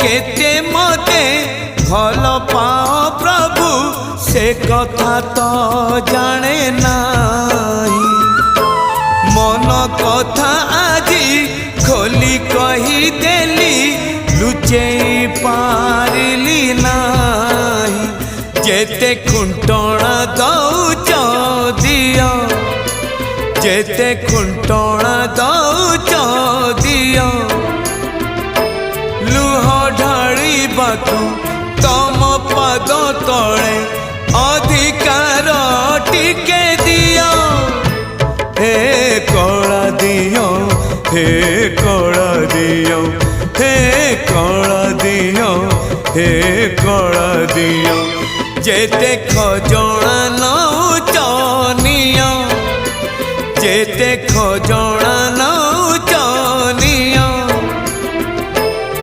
केते मते भल पाओ प्रभु से कथा तो जाने नाही। मन कथा आजी खोली कही देली लुचे पारिली नाही। जेते खुंटणा दौच दिया जेते खुंटणा दौच दिया लुह ढाड़ी बातु तम पद तले अधिकार टिके दिया। हे कला दियो हे कला दियो हे कला दियो हे कला दियो जेते खजणा न